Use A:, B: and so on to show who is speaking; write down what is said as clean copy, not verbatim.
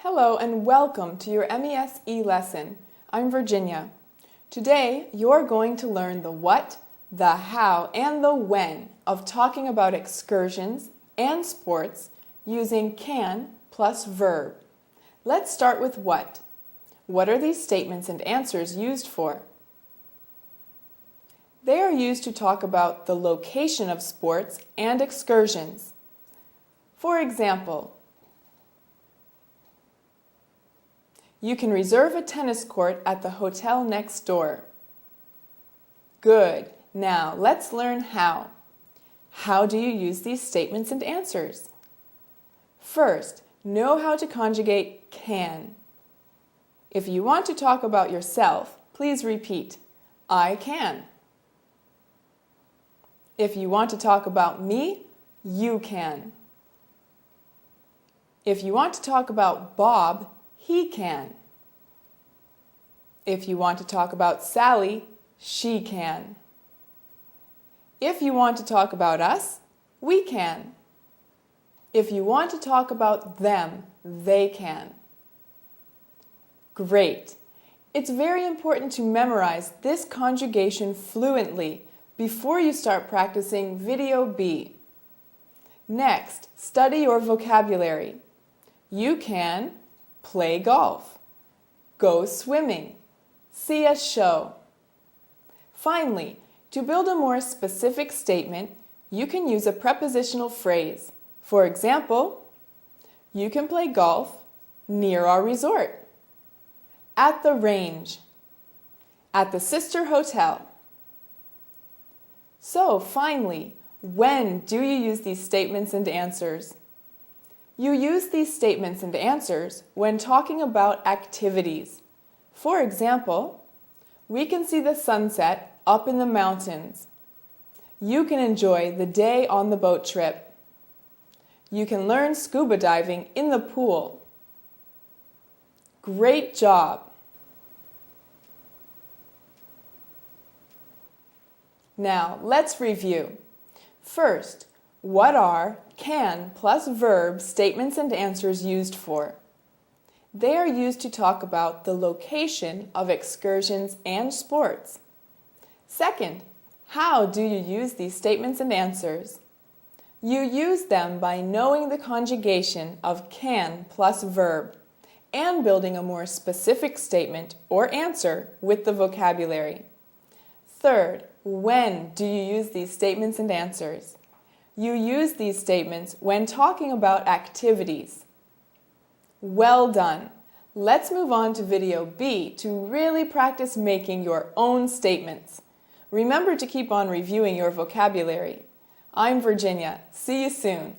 A: Hello and welcome to your MES-E lesson. I'm Virginia. Today you're going to learn the what, the how, and the when of talking about excursions and sports using can plus verb. Let's start with what. What are these statements and answers used for? They are used to talk about the location of sports and excursions. For example, you can reserve a tennis court at the hotel next door. Good. Now let's learn how. How do you use these statements and answers? First, know how to conjugate can. If you want to talk about yourself, please repeat, I can. If you want to talk about me, you can. If you want to talk about Bob, he can. If you want to talk about Sally, she can. If you want to talk about us, we can. If you want to talk about them, they can. Great! It's very important to memorize this conjugation fluently before you start practicing Video B. Next, study your vocabulary. You can play golf, go swimming, see a show. Finally, to build a more specific statement, you can use a prepositional phrase. For example, you can play golf near our resort, at the range, at the sister hotel. So finally, when do you use these statements and answers? You use these statements and answers when talking about activities. For example, we can see the sunset up in the mountains. You can enjoy the day on the boat trip. You can learn scuba diving in the pool. Great job! Now, let's review. First, what are can plus verb statements and answers used for? They are used to talk about the location of excursions and sports. Second, how do you use these statements and answers? You use them by knowing the conjugation of can plus verb and building a more specific statement or answer with the vocabulary. Third, when do you use these statements and answers? You use these statements when talking about activities. Well done! Let's move on to Video B to really practice making your own statements. Remember to keep on reviewing your vocabulary. I'm Virginia. See you soon.